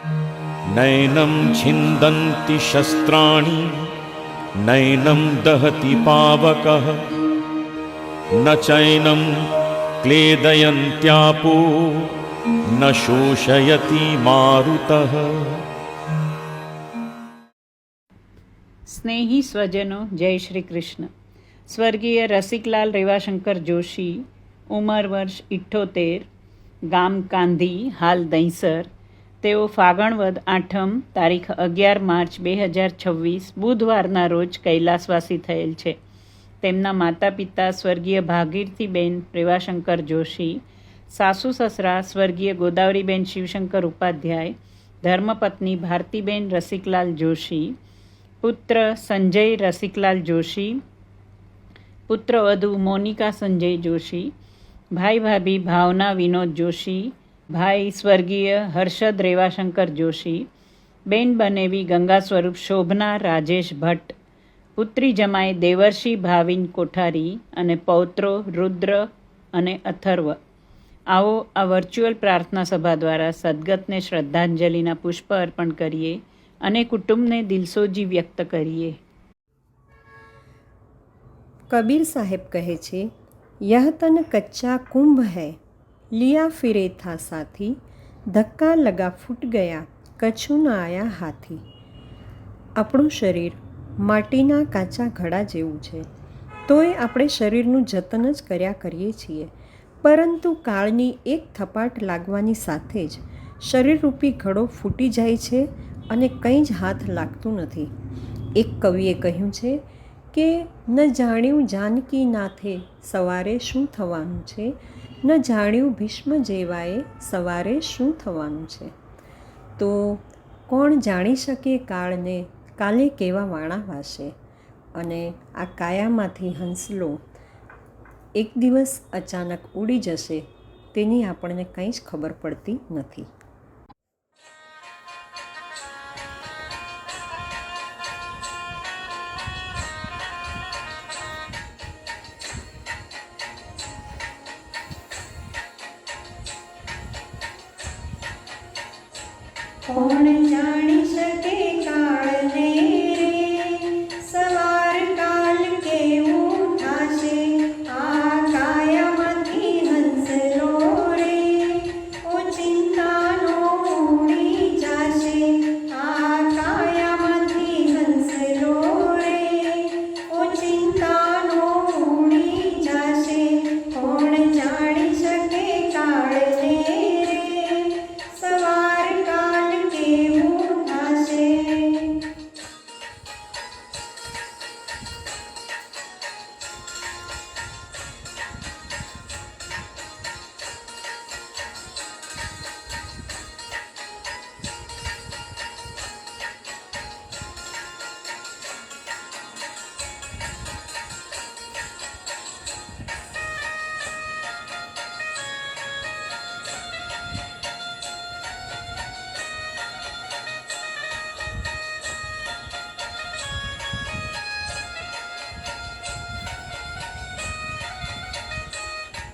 नैनं छिन्दन्ति शस्त्राणि नैनं दहति पावकः न चैनं क्लेदयन्त्यापो न शोषयति मारुतः। સ્નેહી સ્વજનો, જય શ્રી કૃષ્ણ. સ્વર્ગીય રસિકલાલ રેવાશંકર જોશી, ઉંમર વર્ષ 78, ગામ કાંધી, હાલ દહીંસર. તેઓ ફાગણ વદ આઠમ તારીખ 11 માર્ચ 2026 બુધવારના રોજ કૈલાસવાસી થયેલ છે. તેમના માતા પિતા સ્વર્ગીય ભાગીરથીબેન રેવાશંકર જોશી, સાસુ સસરા સ્વર્ગીય ગોદાવરીબેન શિવશંકર ઉપાધ્યાય, ધર્મપત્ની ભારતીબેન રસિકલાલ જોશી, પુત્ર સંજય રસિકલાલ જોશી, પુત્રવધુ મોનિકા સંજય જોશી, ભાઈ ભાભી ભાવના વિનોદ જોશી, ભાઈ સ્વર્ગીય હર્ષદ રેવાશંકર જોશી, બેન બનેવી ગંગા સ્વરૂપ શોભના રાજેશ ભટ્ટ, પુત્રી જમાઈ દેવર્ષિ ભાવિન કોઠારી અને પૌત્રો રુદ્ર અને અથર્વ. આવો આ વર્ચ્યુઅલ પ્રાર્થના સભા દ્વારા સદગતને શ્રદ્ધાંજલિના પુષ્પ અર્પણ કરીએ અને કુટુંબને દિલસોજી વ્યક્ત કરીએ. કબીર સાહેબ કહે છે, યહ તન કચ્ચા કુંભ હૈ, લિયા ફિરે થા સાથી, ધક્કા લગા ફૂટ ગયા, કચ્છું ન આયા હાથી. આપણું શરીર માટીના કાચા ઘડા જેવું છે, તોય આપણે શરીરનું જતન જ કર્યા કરીએ છીએ. પરંતુ કાળની એક થપાટ લાગવાની સાથે જ શરીરરૂપી ઘડો ફૂટી જાય છે અને કંઈ જ હાથ લાગતું નથી. એક કવિએ કહ્યું છે કે ન જાણ્યું જાનકી નાથે સવારે શું થવાનું છે, ન જાણ્યું ભીષ્મ જેવાએ સવારે શું થવાનું છે. તો કોણ જાણી શકે કાળને, કાલે કેવા વાણા વાશે. અને આ કાયામાંથી હંસલો એક દિવસ અચાનક ઉડી જશે, તેની આપણને કંઈ જ ખબર પડતી નથી. કોણ જાણી શકે કાળને રે, સવાર કાલ કેવું થાશે. આ કાયામાંથી હંસલો રે, ઓ ચિંતાનો ઉડી જાશે. આ કાયામાંથી હંસલો રે, ઓ ચિંતાનો ઉડી જાશે. કોણ જાણી શકે કાળને રે, સવાર કાલ કેવું થાશે.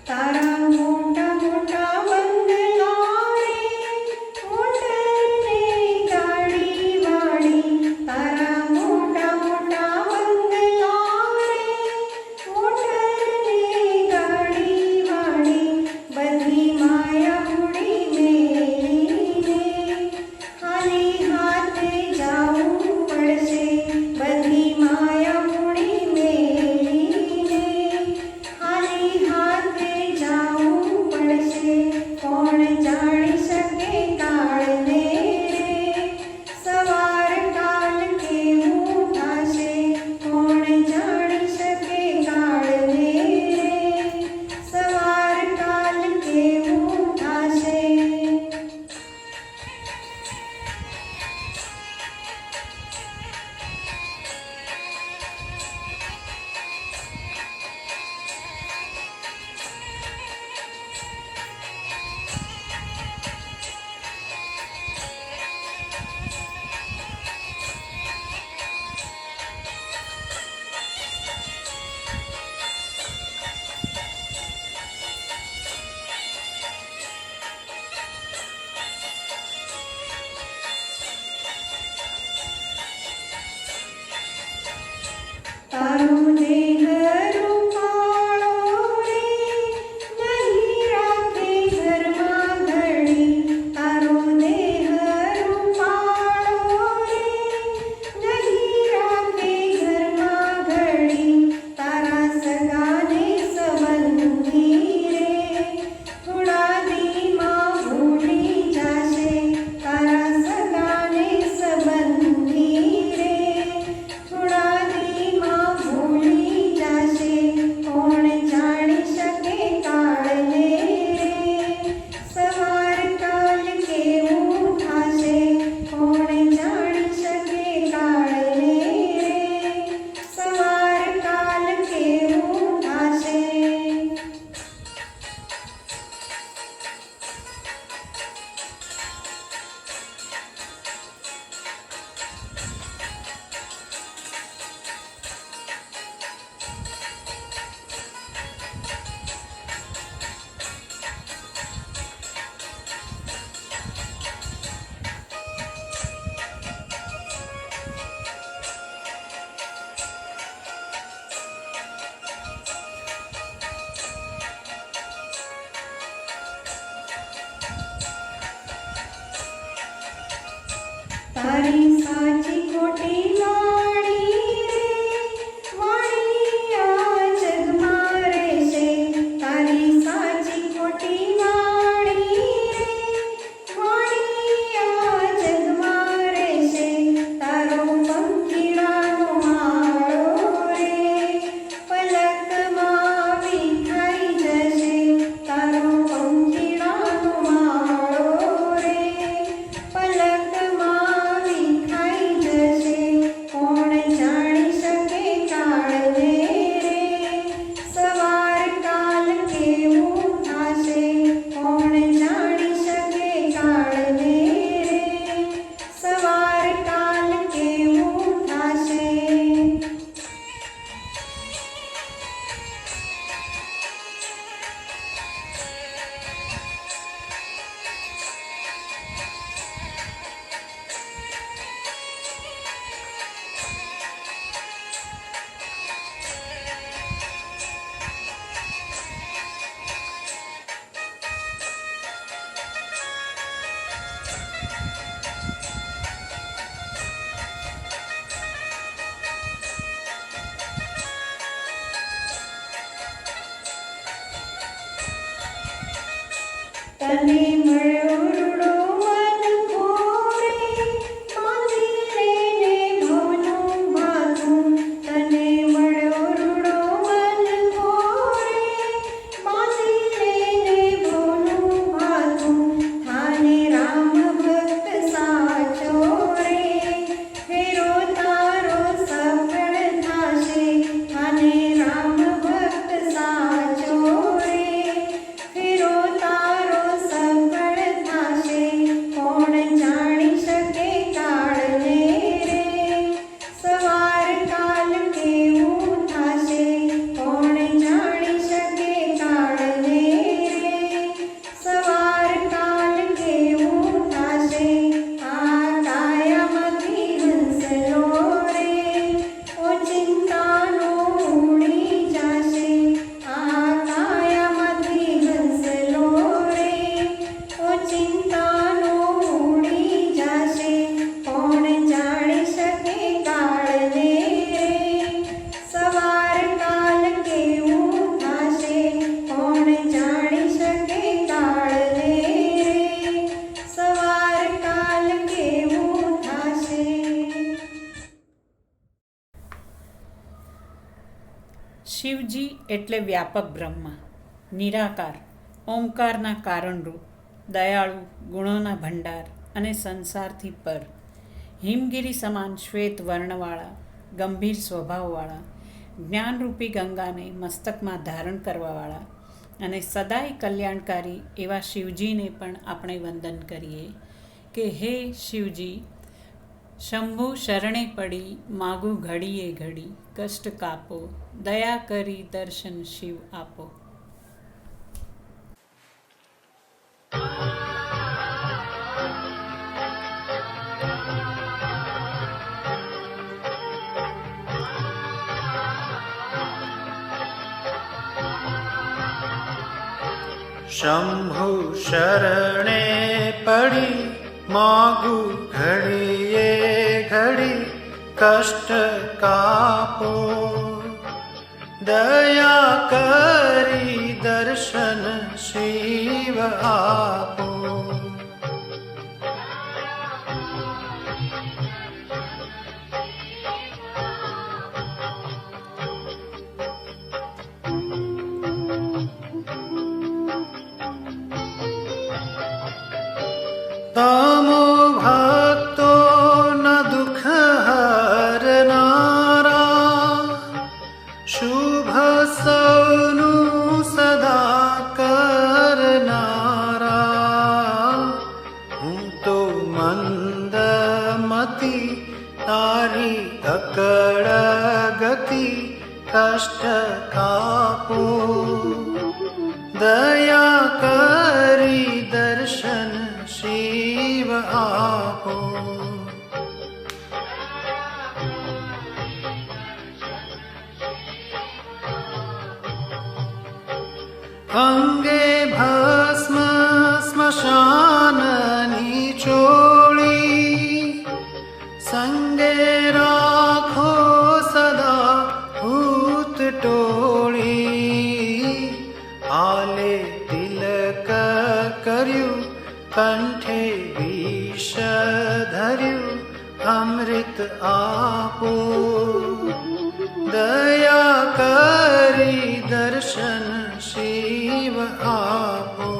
તારા મોટા મોટા બંગલા રે, મોટરને ગાડી વાળી. તારા મોટા મોટા બંગલા રે, મોટરને ગાડી વાળી. બધી માયા મૂડી મેલીને ખાલી હાથે જાવું પડશે. બધી માયા મૂડી મેલીને ખાલી હાથે જા તારો દેહ રૂપાળો રે, નહીં રાખે ઘરમાં ઘડી. તારો દેહ રૂપાળો રે, નહીં રાખે ઘરમાં ઘડી. તારા સગાને સંબંધી રે, થોડા દીમાં ભૂલી જાશે. તારા સગાને સંબંધી રે, થોડા દીમાં ભૂલી જાશે. કોણ જાણી શકે કાળને રે, સવાર કાલ કેવું થાશે. કોણ જાણી શકે કાળને રે, સવાર કાલ કેવું થાશે. તારી સાચી ખોટી વાણી રે, વાણી આ જગમાં રહેશે. તારી સાચી ખોટી વાણી રે, વાણી આ જગમાં રહેશે. તારો પંખીડાનો માળો રે, પલકમાં વિખાઈ જશે. તારો પંખીડાનો માળો રે, પલકમાં વિખાઈ જશે. કોણ જાણી શકે કાળને રે, સવાર કાલ કેવું થાશે. કોણ જાણી શકે કાળને રે, સવાર કાલ કેવું થાશે. તને મળ્યો રૂડો મન ખોરે, માંગી લેને ભવનું ભાથું. તને મળ્યો રૂડો મન ખોરે, માંગી લેને ભવનું ભાથું. થાને રામ ભક્ત સાચો રે, ફેરો તારો સફળ થાશે. થાને રામ ભક્ત સાચો રે, ફેરો તારો સફળ થાશે. કોણ જાણી શકે કાળને રે, સવાર કાલ કેવું થાશે. કોણ જાણી શકે કાળને રે, સવાર કાલ કેવું થાશે. આ કાયામાંથી હંસલો રે, ઓ ચિંતાનો ઉડી જાશે. આ કાયામાંથી હંસલો રે, ઓ ચિંતાનો ઉડી જાશે. કોણ જાણી શકે કાળને રે, સવાર કાલ કેવું થાશે. કોણ જાણી શકે કાળને રે, સવાર કાલ કેવું થાશે. શિવજી એટલે વ્યાપક બ્રહ્મા, નિરાકાર, ઓમકારના કારણરૂપ, દયાળુ, ગુણોના ભંડાર અને સંસારથી પર, હિમગીરી સમાન શ્વેત વર્ણવાળા, ગંભીર સ્વભાવવાળા, જ્ઞાનરૂપી ગંગાને મસ્તકમાં ધારણ કરવાવાળા અને સદાય કલ્યાણકારી એવા શિવજીને પણ આપણે વંદન કરીએ કે હે શિવજી, શંભુ શરણે પડી માગું ઘડીએ ઘડી, કષ્ટ કાપો, દયા કરી દર્શન શિવ આપો. શંભુ શરણે પડી માગુ ઘડીએ ઘડી કષ્ટ કાપો. દયા કરી દર્શન શિવ આપો. તમો ભક્તો ન દુઃખ હરનારા, શુભ સૌનું સદા કરનારા. હું તો મંદમતી તારી અકળ ગતિ કષ્ટ કાપો. દયા કરી દર્શન શિવ આપો. અંગે ભસ્મ સ્મશાનની ચોળી, સંગે રાખો સદા ભૂત ટોળી. આલે તિલક કર્યું કંઠે વિષ ધર્યું અમૃત આપો. દયા કરી દર્શન શિવ આપો.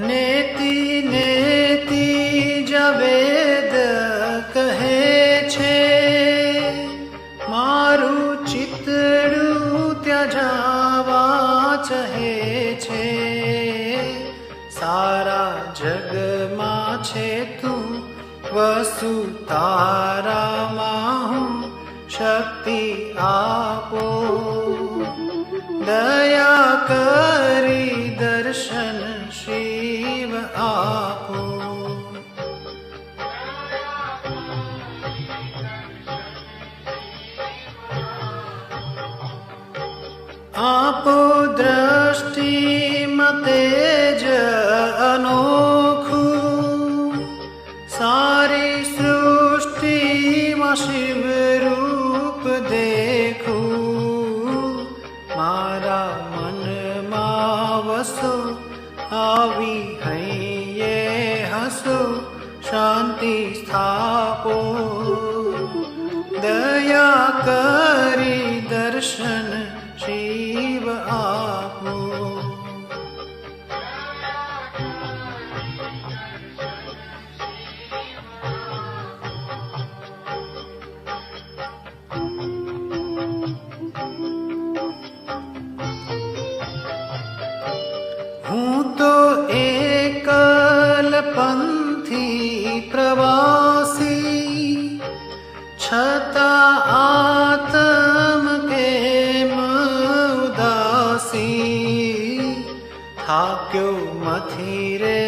નેતિ નેતિ જવેદ કહે છે, મારું ચિતડું ત્યજાવા ચહે છે. સારા જગમાં છે તું વસુ તારામાં હું શક્તિ આપો. દયા કરી દર્શન શિવ આપો. આપો દ્રષ્ટિ મતેજ અનોખું, સારી સૃષ્ટિમાં શિવ રૂપ દેખું. મારા મનમાં વસો આવી હૈયે હસો શાંતિ સ્થાપો. દયા કરી દર્શન શિવ આપો. હું તો એકલ પંથી પ્રવાસી, છતાં આત્મ કેમ ઉદાસી. થાક્યો મથી રે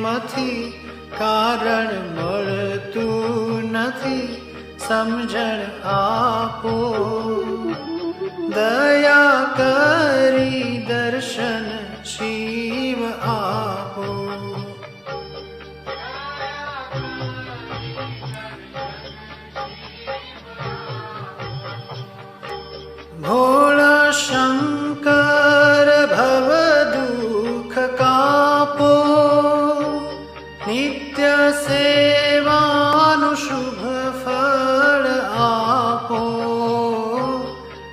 મથી કારણ મળતું નથી સમજણ આપો. દયા કરી દર્શન શિવ આપો. ભોળા શંકર ભવ દુઃખ કાપો. નિત્ય સેવાનું શુભ ફળ આપો.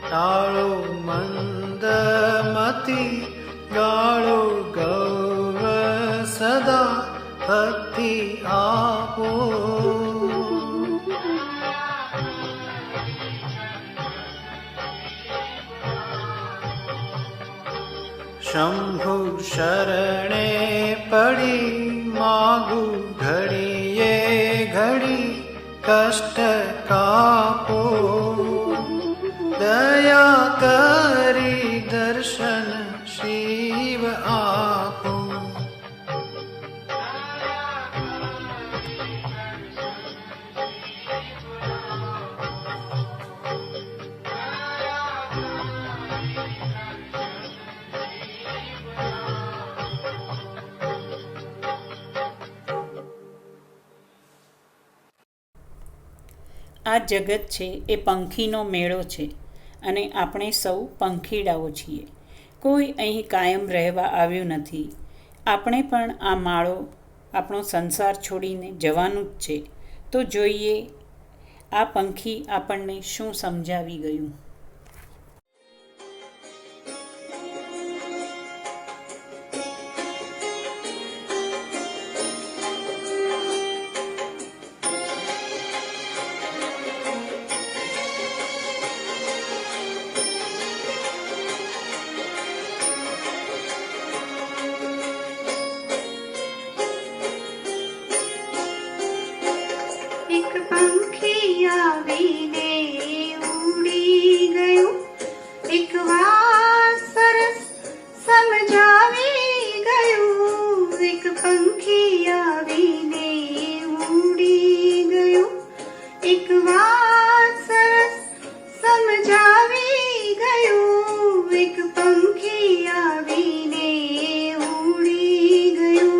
ટાળો મંદમતી ગાળો ગૌવ સદા ભક્તિ આપો. શંભુ શરણે પડી માગુ ઘડીએ ઘડી કષ્ટ કાપો દયા કરી દર્શન શિવ આપો આ જગત છે એ પંખીનો મેળો છે અને આપણે સૌ પંખીડાઓ છીએ. કોઈ અહીં કાયમ રહેવા આવ્યું નથી. આપણે પણ આ માળો આપણો સંસાર છોડીને જવાનું જ છે. તો જોઈએ આ પંખી આપણને શું સમજાવી ગયું. એક પંખી આવીને ઉડી ગયું, એક વાત સરસ સમજાવી ગયું. એક પંખી આવીને ઉડી ગયું, એક વાત સરસ સમજાવી ગયું. એક પંખી આવીને ઉડી ગયું.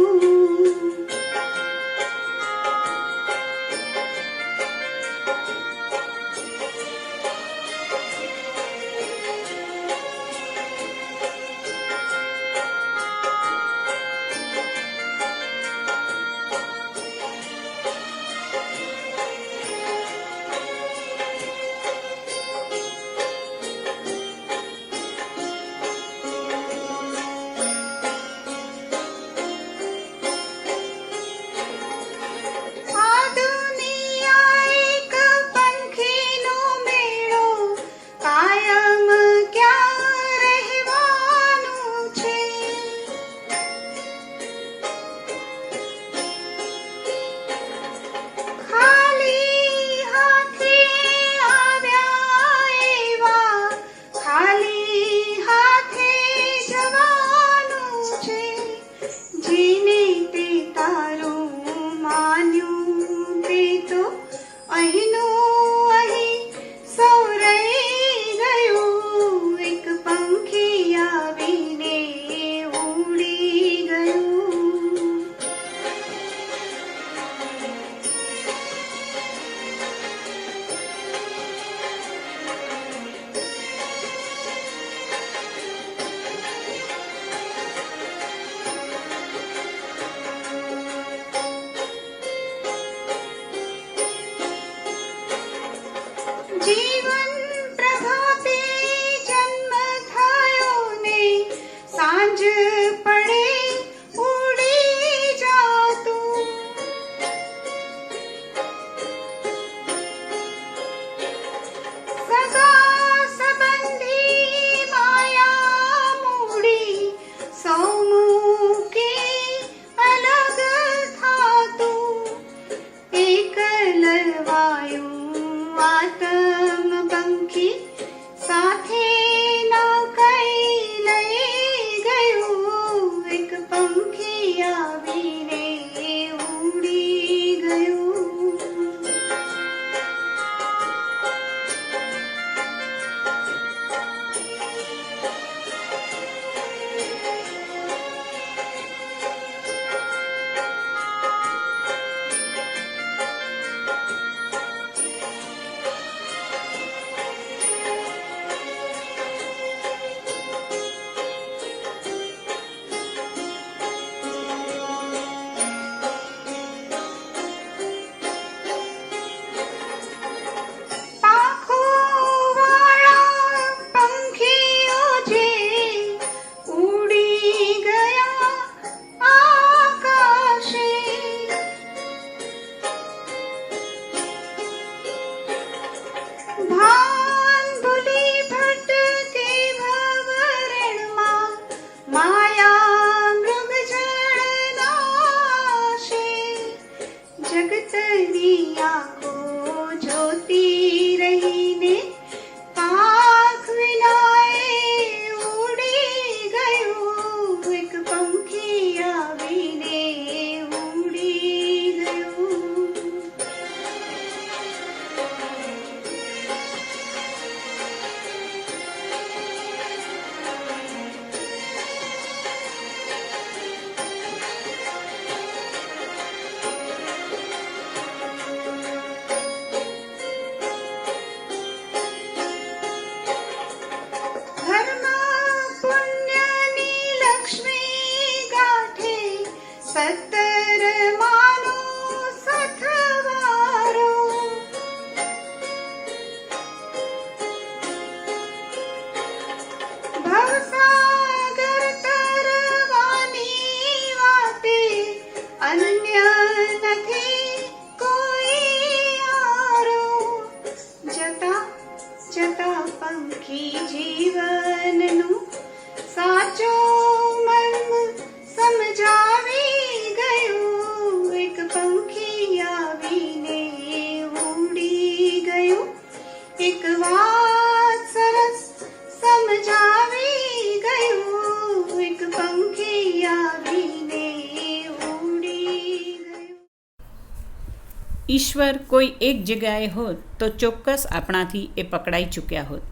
ઈશ્વર કોઈ એક જગ્યાએ હોત તો ચોક્કસ આપણાથી એ પકડાઈ ચૂક્યા હોત,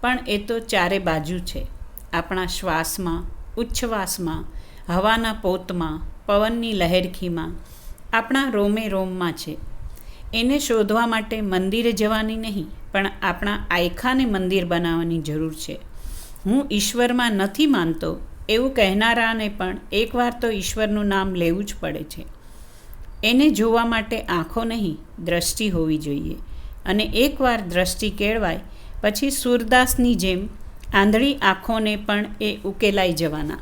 પણ એ તો ચારે બાજુ છે. આપણા શ્વાસમાં, ઉચ્છ્વાસમાં, હવાના પોતમાં, પવનની લહેરખીમાં, આપણા રોમે રોમમાં છે. એને શોધવા માટે મંદિરે જવાની નહીં, પણ આપણા આયખાને મંદિર બનાવવાની જરૂર છે. હું ઈશ્વરમાં નથી માનતો એવું કહેનારાને પણ એકવાર તો ઈશ્વરનું નામ લેવું જ પડે છે. એને જોવા માટે આંખો નહીં, દ્રષ્ટિ હોવી જોઈએ. અને એકવાર દ્રષ્ટિ કેળવાય પછી સૂરદાસની જેમ આંધળી આંખોને પણ એ ઉકેલાઈ જવાના.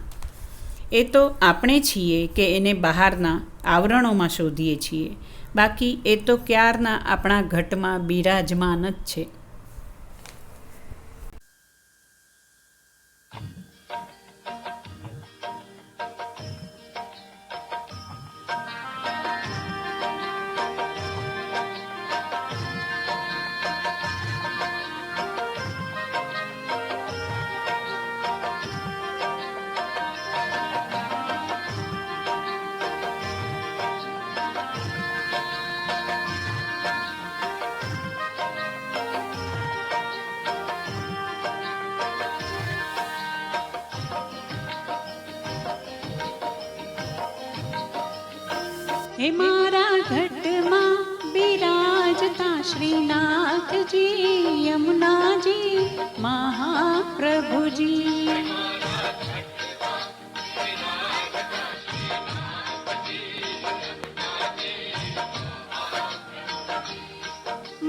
એ તો આપણે છીએ કે એને બહારના આવરણોમાં શોધીએ છીએ, બાકી એ તો ક્યારના આપણા ઘટમાં બિરાજમાન જ છે. હે મારા ઘટમાં બિરાજતા શ્રીનાથજી, યમુનાજી, મહાપ્રભુજી.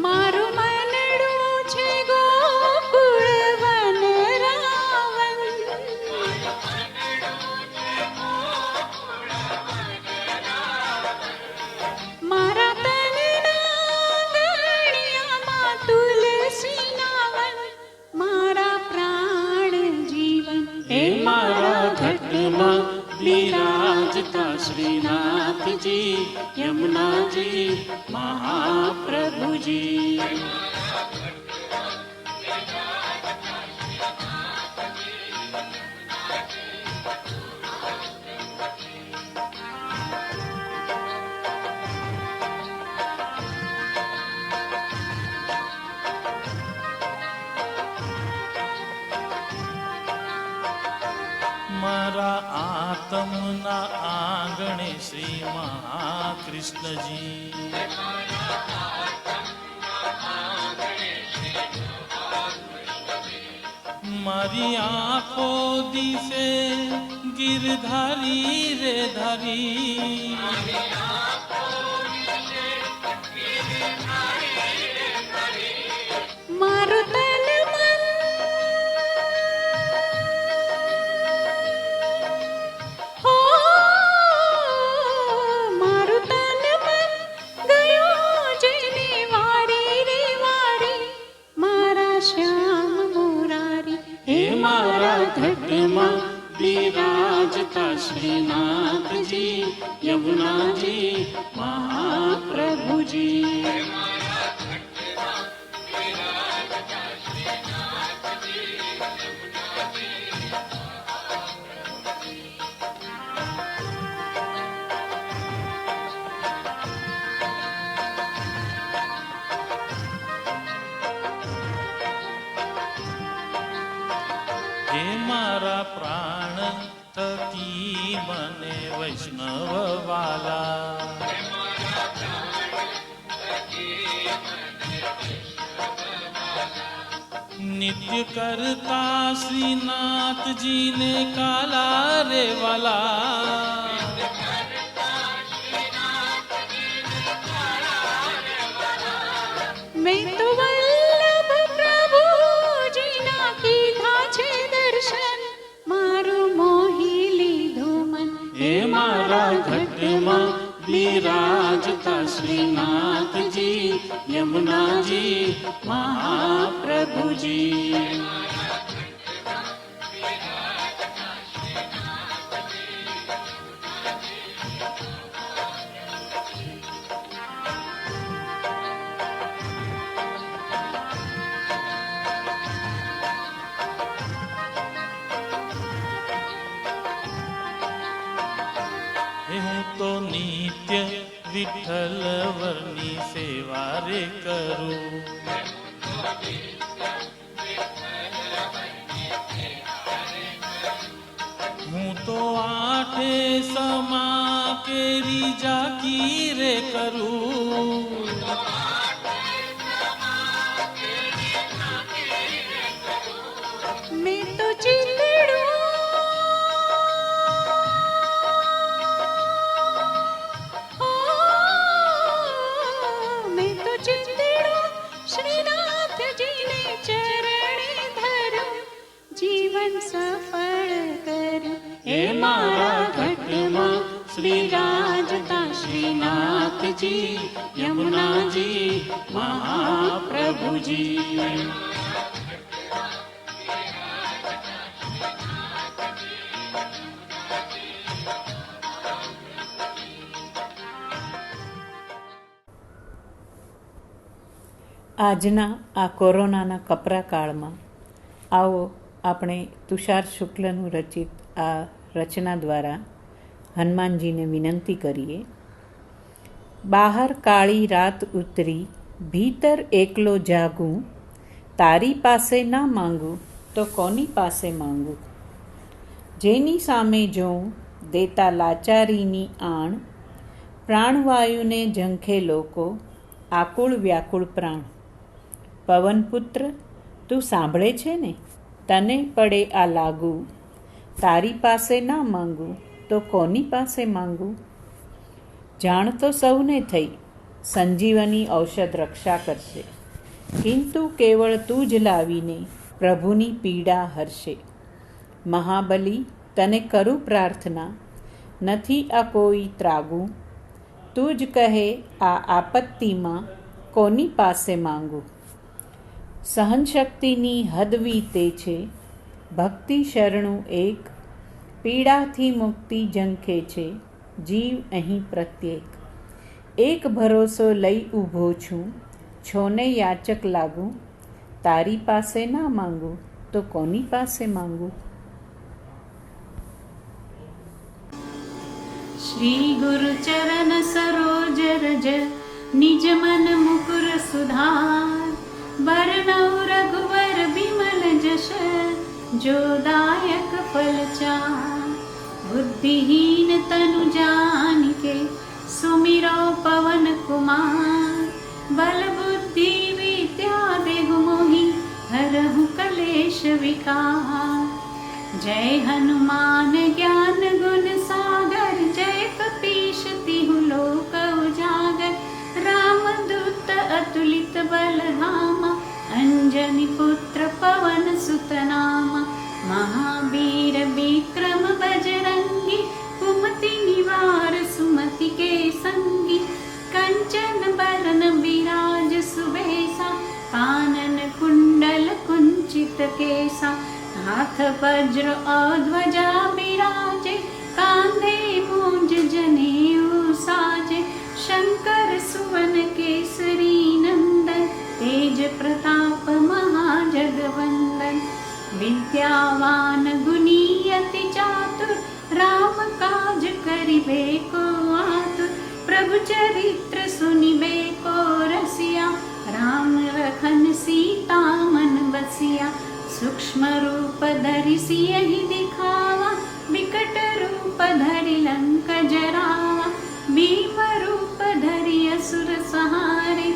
મારું મનડું છે ગોકુળ વનરાવન, મારા તનના ગણિયામાં તુલસીના વન, મારા પ્રાણ જીવન. હે મારા ઘટમાં બિરાજતા શ્રીનાથજી, યમુનાજી, મહાપ્રભુજી. મારા આત્મના આંગણે શ્રી મહાકૃષ્ણજી, મારી આંખો દિશે ગિરધારી રે ધારી, મારું તન મન હો, મારું તન મન ગયું જેને વારી રે વારી, મારા શ્યામ મુરારી. હે મારા ઘટમાં બિરાજતા શ્રીનાથજી, યમુનાજી, મહાપ્રભુજી. હે મારા પ્રાણ થકી મને વૈષ્ણવ વાલા, નિત્ય કરતા શ્રીનાથજીને કાલા રે વાલા, મેં તો વલ્લભ પ્રભુજીના કીધા છે દર્શન, મારું મોહી લીધું મન. હે મારા ઘટમાં બિરાજતા શ્રીનાથજી, યમુનાજી, મહાપ્રભુજી. હે હું તો નિત્ય વિઠ્ઠલ વરની સેવા રે કરું. હું તો આઠે સમા કેરી જાકી રે કરું. मैं तो चितड़ू मैं तो चितड़ू श्रीनाथ जी ने चरणे धरूं जीवन सफल करूं. એ મારા ઘટમાં શ્રી રાજતા શ્રીનાથજી યમુનાજી મહાપ્રભુજી. આજના આ કોરોનાના કપરા કાળમાં આવો આપણે તુષાર શુક્લનું રચિત આ રચના દ્વારા હનુમાનજીને વિનંતી કરીએ. બહાર કાળી રાત ઉતરી ભીતર એકલો જાગું, તારી પાસે ના માંગું તો કોની પાસે માંગું. જેની સામે જોઉં દેતા લાચારીની આણ, પ્રાણવાયુને ઝંખે લોકો આકુળ વ્યાકુળ પ્રાણ. પવનપુત્ર તું સાંભળે છે ને, તને પડે આ લાગુ, તારી પાસે ના માંગું તો કોની પાસે માંગું. જાણ તો સૌને થઈ સંજીવની ઔષધ રક્ષા કરશે, કિંતુ કેવળ તું જ લાવીને પ્રભુની પીડા હરશે. મહાબલી તને કરું પ્રાર્થના, નથી આ કોઈ ત્રાગું, તું જ કહે આ આપત્તિમાં કોની પાસે માંગું. સહનશક્તિની હદવી તે છે ભક્તિ શરણું એક, પીડાથી મુક્તિ ઝંખે છે જીવ અહીં પ્રત્યેક. એક ભરોસો લઈ ઊભો છું, છોને યાચક લાગું, તારી પાસે ના માંગું તો કોની પાસે માંગું. श्री गुरु चरण सरोज रज निज मन मुकुर सुधार, बरनऊ रघुवर बिमल जश जो दायक फल चार. बुद्धिहीन तनु जानिके सुमिरो पवन कुमार, बल बुद्धि विद्या देहु मोहि हरहु कलेश विकार. जय हनुमान ज्ञान गुण सागर, जय कपीश तिहु लोक उजागर. रामदूत अतुलित बल धामा, अंजनी पुत्र पवन सुत नामा. महावीर विक्रम बजरंगी, कुमति निवार सुमति के संगी. कंचन बरन विराज सुबेसा, कानन कुंडल कुंचित केसा. हाथ वज्र और ध्वजा बिराजे, कांधे मूंज जनेऊ साजे. शंकर सुवन केसरी नंदन, तेज प्रताप महाजगवंदन. विद्यावान गुणी अति चातुर, राम काज करिबे को आतुर. प्रभु चरित्र सुनिबे को रसिया, राम लखन सीता मन बसिया. सूक्ष्म रूप धरि सियहि दिखावा, विकट रूप धरि लंक जरावा. भीम रूप धरि असुर सहारे,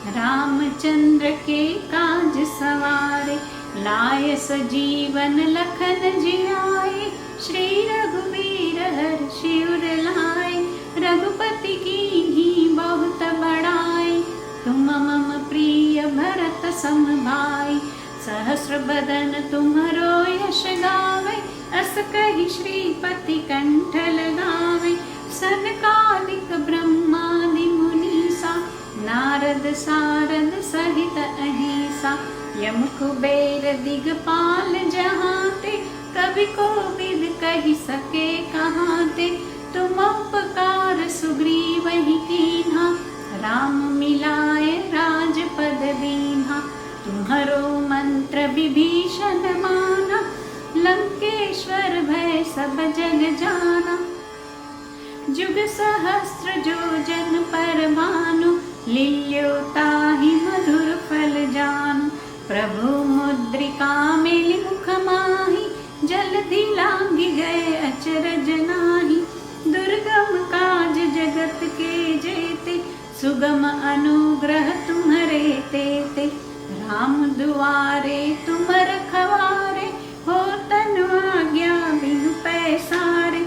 रामचंद्र के काज सवारे. लाय सजीवन लखन जियाए, श्री रघुवीर हर्षि उर लाए. रघुपति कीन्ही बहुत बड़ाई, तुम मम प्रिय भरत सम भाई. सहस्र बदन तुम्हरो यश गावे, अस कहि श्रीपति कंठ लगावे. सनकादिक ब्रह्मादि मुनीसा, नारद सारद सहित अहिसा. यम कुबेर दिगपाल जहाते, कवि कोविद कहि सके कहाते. तुम उपकार सुग्रीवहि कीन्हा, राम मिलाए राजपद दीन्हा. तुम्हरो मंत्र विभीषण माना, लंकेश्वर भय सब जग जाना. जुग सहस्र योजन परमाणु लील्यो ताहि मधुर फल जानु प्रभु मुद्रिका मेलि मुख माहि जल्दी लांघि गए अचरज नाही दुर्गम काज जगत के जेते सुगम अनुग्रह तुम्हारे तेते राम दुआरे तुम रखवारे हो तन आज्ञा बिनु पैसारे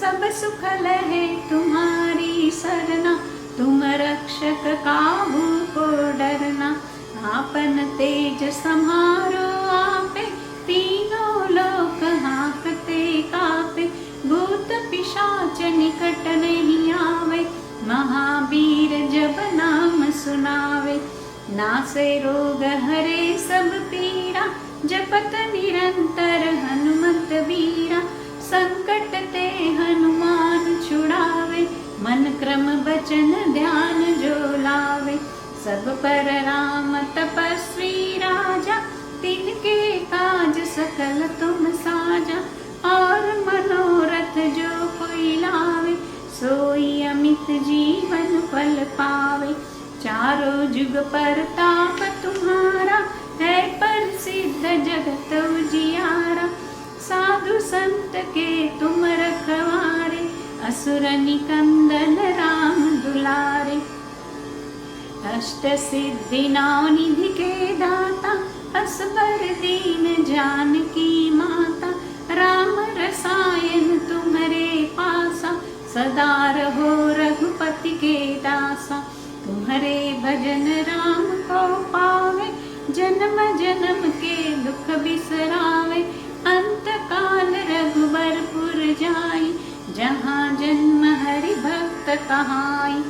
सब सुख लहे तुम्हारी सरना तुम रक्षक काहू को डरना आपन तेज सम्हारो आपे तीनों लोक हाँकते कापे भूत पिशाच निकट नहीं आवे महावीर जब नाम सुनावे नासे रोग हरे सब पीरा जपत निरंतर हनुमत वीरा संकट ते हनुमान छुड़ावे मन क्रम बचन ध्यान जो लावे सब पर राम तपस्वी राजा तिनके काज सकल तुम साजा और मनोरथ जो कोई लावे सोई अमित जीवन फल पावे चारों जुग परताप तुम्हारा है प्रसिद्ध जगत उजियारा साधु संत के तुम रखवारे असुर निकंदन राम दुलारे अष्ट सिद्धि नौ निधि के दाता असबर दीन जानकी माता राम रसायन तुम्हारे पासा सदा रहो रघुपति के दासा तुम्हारे भजन राम को पावे जन्म जन्म के दुख बिसरावे अंत काल रघुबरपुर जाई जहाँ जन्म हरि भक्त कहाई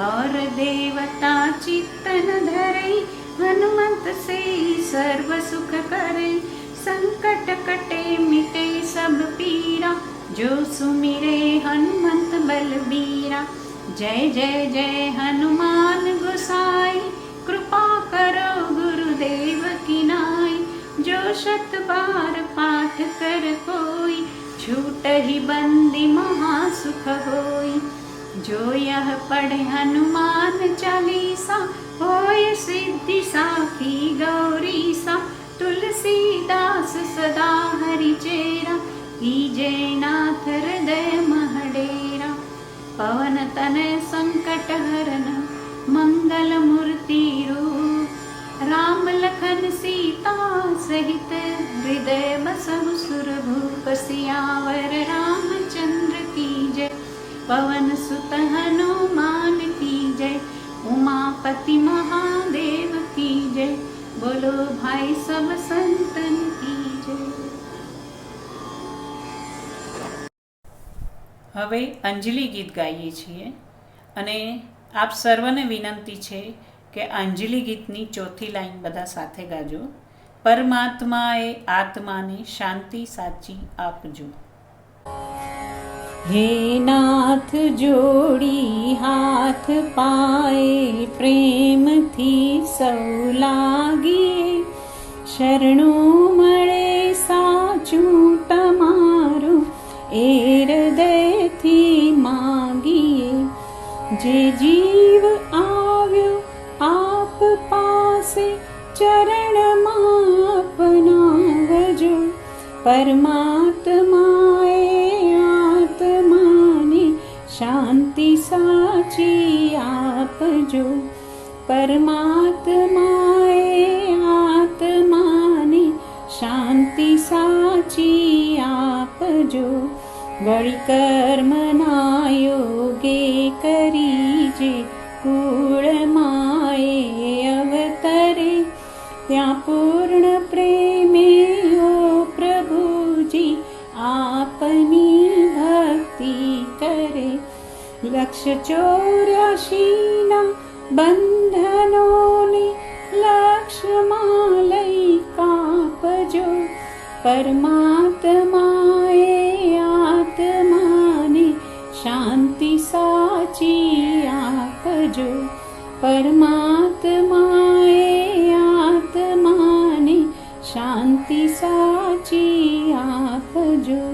और देवता चित्तन धरई हनुमत से सर्व सुख करे संकट कटे मिटे सब पीरा जो सुमिरे हनुमंत बलबीरा जय जय जय हनुमान गोसाई कृपा करो गुरुदेव की नाई जो शत बार पाठ कर कोई छूट ही बंदी महासुख होई जो यह पढ़े हनुमान चालीसा होय सिद्धि साखी गौरी सा तुलसीदास सदा हरि चेरा कीजे नाथ हृदय महडेरा पवन तनय संकट हरन मंगल मूर्ति रूप राम लखन सीता सहित हृदय बसहु सुरभूप सियावर रामचंद्र की जय पवन सुत हनुमान की जय उमापति महादेव की जय बोलो भाई सब संतन की जय। હવે અંજલિ ગીત ગાઈએ છીએ અને આપ સર્વને વિનંતી છે કે અંજલિ ગીતની ચોથી લાઈન બધા સાથે ગાજો પરમાત્માએ આત્માને શાંતિ સાચી આપજો। हे नाथ जोड़ी हाथ पाए प्रेम थी सौ लागिए शरणों मळे साचू तमारू ए हृदय थी मांगिए जे जीव आव्यो आप पासे चरण मापना वजो परमात्माए शांति साची आपजो परमात्माए आत्माने शांति साची आपजो वळी कर्म ना योगे करीजे कूळ माए अवतरे त्या पूर्ण प्रेमे ओ प्रभुजी आपनी भक्ति करे लक्ष 84 ना बंधनों ने लक्ष्य मालई कापजो परमात्माए आत्माने शांति साची आपजो परमात्माए आत्माने शांति साची आपजो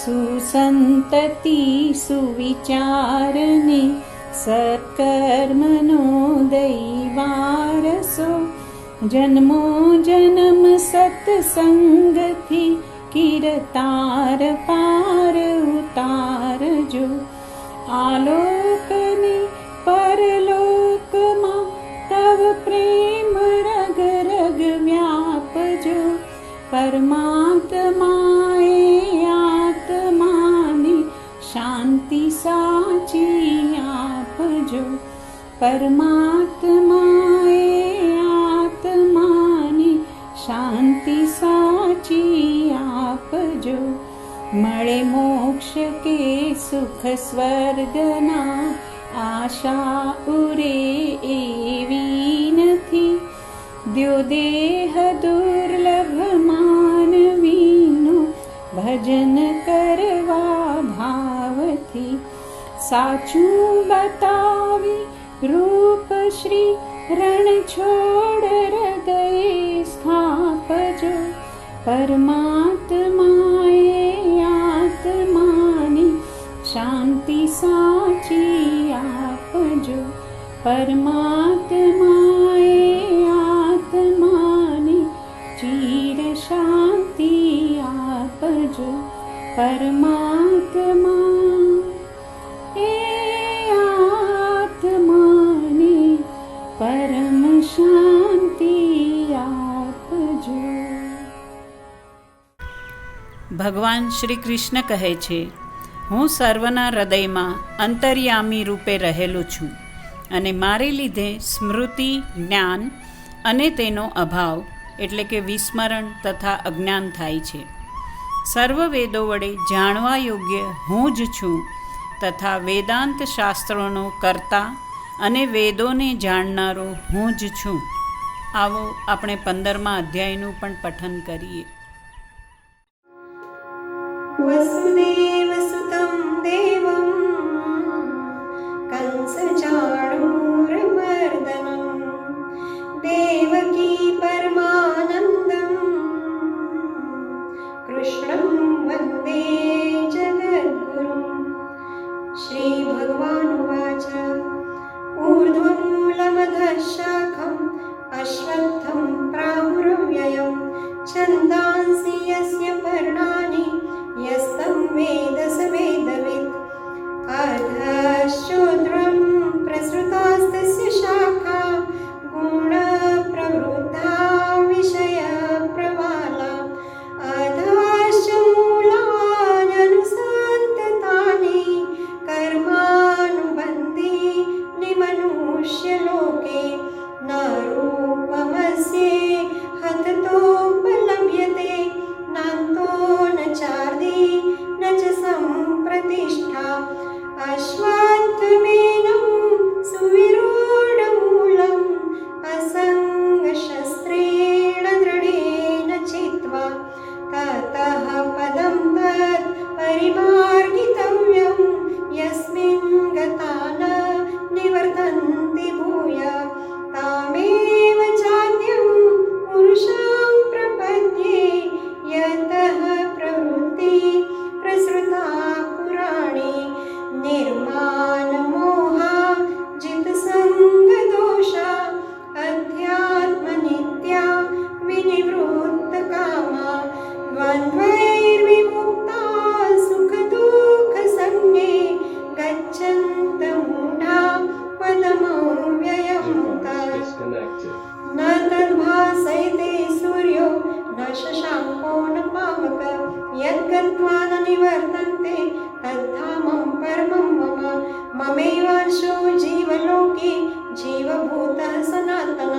સુસંતતિ સુવિચારને સત્કર્મનો દૈવારસો જન્મો જન્મ સત્સંગથી કિરતાર પાર ઉતારજો આલોકને પરલોકમાં તવ પ્રેમ રગ રગ વ્યાપજો પરમાત્માએ આત્માને શાંતિ સાચી આપજો પરમાત્માએ આત્માને શાંતિ સાચી આપજો મળે મોક્ષ કે સુખ સ્વર્ગના આશા ઉરે એવી નથી દ્યો દેહ દુર્લભ માનવીનું ભજન કરવા ભાવથી સાચું બતાવી રૂપ શ્રી રણ છોડ હૃદયે સ્થાપજો પરમાત્માએ આત્માને શાંતિ સાચી આપજો પરમાત્માએ આત્માને ચીર શાંતિ આપજો પરમાત્મા એ આત્માને પરમ શાંતિ આપજો. ભગવાન શ્રી કૃષ્ણ કહે છે, હું સર્વના હૃદયમાં અંતર્યામી રૂપે રહેલું છું અને મારે લીધે સ્મૃતિ, જ્ઞાન અને તેનો અભાવ એટલે કે વિસ્મરણ તથા અજ્ઞાન થાય છે. સર્વ વેદો વડે જાણવા યોગ્ય હું જ છું તથા વેદાંત શાસ્ત્રોનો કર્તા અને વેદોને જાણનારો હું જ છું. આવો આપણે 15મા અધ્યાયનું પણ પઠન કરીએ. વસુદેવસુતં દેવં કંસચાણૂરમર્દનં દેવકી પરમાનંદં કૃષ્ણં વંદે જગદ્ગુરું. શ્રી ભગવાનુવાચ ઊર્ધ્વમૂલમધઃ શાખં અશ્વત્થં પ્રાહુરવ્યયં છન્દાંસि યસ્ય પર્ણાनि યસ્तं વેદ સ વેદવિत् અધઃશૂદ્રં પ્રસૃતાस्तस्य શાખા ગુણપ્રવૃદ્ધા વિષયપ્રવાલા અધશ્ચ મૂલાન્યનુસંતતાનિ કર્માનુબંધીનિ મનુષ્યલોકે ન રૂપમસ્યે હતતોપલભ્યતે નાન્તો ન ચાર્દી ન ચ સંપ્રતિષ્ઠા અશ્વત્થમેनं સુવિરૂઢમૂલં અસંગશસ્ત્રેણ દૃઢેન ચિત્વા તતઃ પદં તत् પરિમાર્ગિતવ્યં યસ્મિन् ગતા ન નિવર્તન્તિ ભૂયઃ તામેવ ચાદ્યં પુરુષાં પ્રપદ્યે યતઃ પ્રવૃત્તિ પ્રસૃતા પુરાણી નિર્માનમોહા જિતસંગદોષા અધ્યાત્મનિત્યા વિનિવૃત્તકામા દ્વંદ્વૈર્વિમુક્તા સુખદુઃખસંજ્ઞે ગચ્છन्तમૂઢા પદમવ્યયં તत् ન તદ્ભાસયતે સૂર્યો ન શશાંકો ન પાવક યદ્ગત્વા ન નિવર્તન્તે તદ્ધામં પરમં મમ મમૈવાંશો જીવલોકે જીવભૂતઃ સનાતનઃ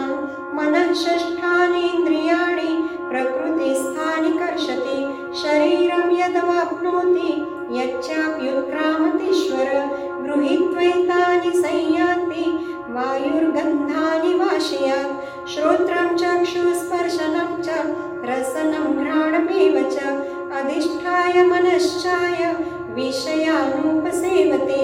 મનઃ ષષ્ઠાનીન્દ્રિયાણિ પ્રકૃતિસ્થાનિ કર્ષતિ શરીરં યદવાપ્નોતિ યચ્ચાપ્યુત્ક્રામતીશ્વર ગૃહીત્વૈતાनि સંયાતિ વાયુર્ગંધાनि વાશયાत् શ્રોત્રં ચક્ષુસ્પર્શनं ચ રસनं ઘ્રાણમેવ ચ અધિષ્ઠાય મનશ્ચાય વિષયાનુપસેવતે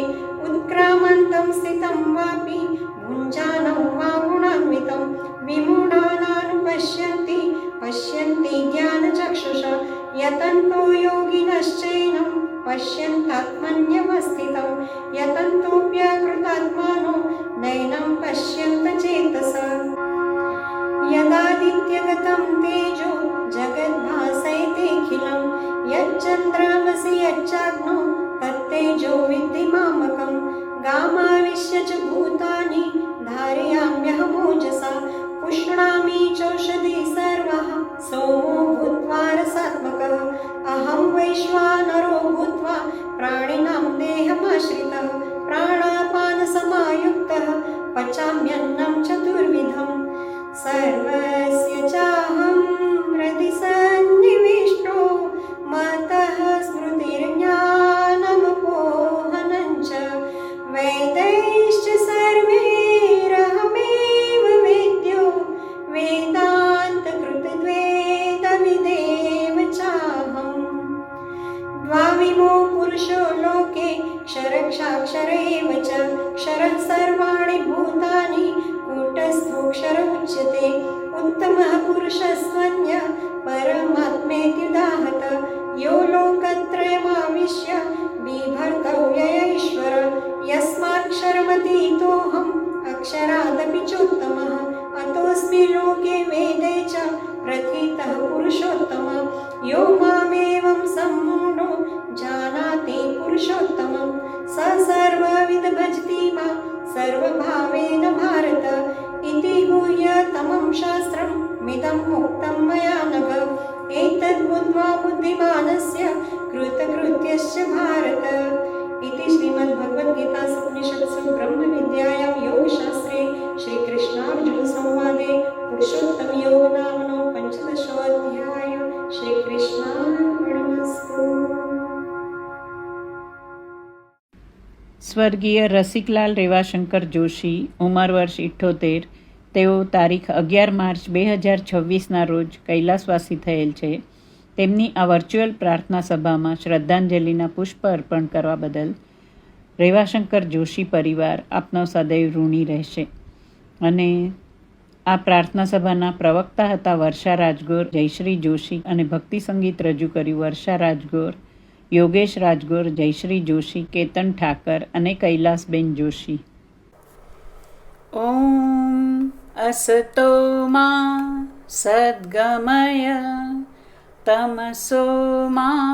ઉત્ક્રામન્तं સ્થિतं વાપि ભુञ्जानं वा ગુણાન્વિतं વિમૂઢાનાનુપશ્યन्ति પશ્યन्ति જ્ઞાનચક્ષુષા યતન્તો યોગિનશ્ચૈनं पश्यन्तात्मन्यवस्थितं यतन्तोऽप्यकृतात्मानो नैनं पश्यन्त चेतसा यदादित्यगतं तेजो जगद्भासयतेऽखिलं यच्चन्द्रामसि यच्चाग्नो तत्तेजो विद्धि मामकं गामाविश्य च भूतानि धारयाम्यहमोजसा पुष्णामि चौषधि सर्वः सोमो भूत्वा रसात्मकः अहं वैश्वानरो भूत्वा प्राणिनां देहमाश्रितः प्राणापानसमायुक्तः पचाम्यन्नं चतुर्विधम् सर्वस्य चाहं हृदि सन्निविष्टो मतः स्मृतिर्ज्ञानमपोहनं च वेदैश्च सर्वैरहमेव वेद्यो वेदान्तकृतद्वैतविदेव चाहम् द्वाविमो पुरुषो लोके क्षरक्षाक्षर एव च क्षरः सर्वाणि भूतानि कूटस्थोऽक्षर उच्यते उत्तमः पुरुषस्त्वन्यः परमात्मेत्युदाहत यो लोकत्रयमाविश्य बिभर्तव्यय ईश्वर यस्माक्षरमतीतोऽहम् अक्षरादपि चोत्तमः अतोऽस्मि लोके वेदे च प्रथितः पुरुषोत्तमः यो मामेवं सम्मूढो जानाति पुरुषोत्तमं स सर्वविद भजति मां सर्वभावेन भारत इति गुह्यतमं शास्त्रं मिदं मुक्तं मया नघ एतद्बुद्ध्वा बुद्धिमानस्य कृतकृत्यश्च भारत इति श्रीमद्भगवद्गीतासु ब्रह्मविद्यायां योगशास्त्रे श्रीकृष्णार्जुनसंवादे पुरुषोत्तमयोगनामनो 15. श्रीकृष्णार्पणमस्तु। સ્વર્ગીય રસિકલાલ રેવાશંકર જોશી, ઉંમર વર્ષ 78, તેઓ તારીખ 11 માર્ચ 2026ના રોજ કૈલાસવાસી થયેલ છે. તેમની આ વર્ચ્યુઅલ પ્રાર્થના સભામાં શ્રદ્ધાંજલિના પુષ્પ અર્પણ કરવા બદલ રેવાશંકર જોશી પરિવાર આપનો સદૈવ ઋણી રહેશે. અને આ પ્રાર્થના સભાના પ્રવક્તા હતા વર્ષા રાજગોર, જયશ્રી જોશી, અને ભક્તિ સંગીત રજૂ કર્યું વર્ષા રાજગોર, યોગેશ રાજગોર, જયશ્રી જોશી, કેતન ઠાકર અને કૈલાસબેન જોશી. ઓમ અસતો મા સદ્ગમય તમસો મા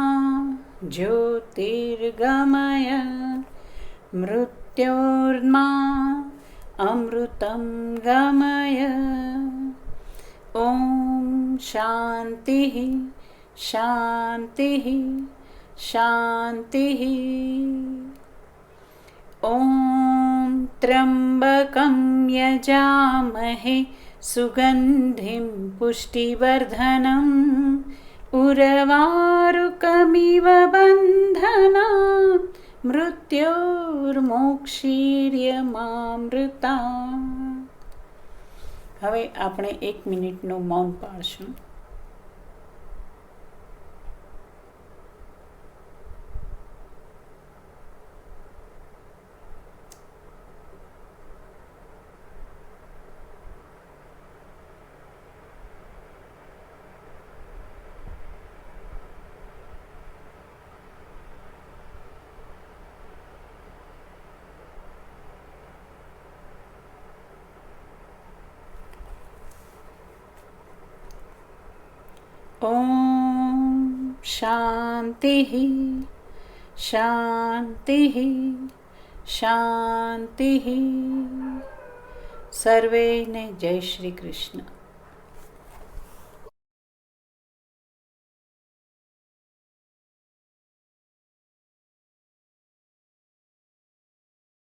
જ્યોતિર્ગમય મૃત્યોર્મા અમૃતમ ગમય. ઓમ શાંતિ શાંતિ શાંતિ. ઓમ ત્ર્યંબકં યજામહે સુગંધિં પુષ્ટિવર્ધનમ ઉર્વારુકમિવ બંધનાન મૃત્યોર્મોક્ષીર્યમામૃતા. હવે આપણે 1 મિનિટનું મૌન પાળશું. ઓમ શાંતિ શાંતિ શાંતિ. સર્વેને જય શ્રી કૃષ્ણ.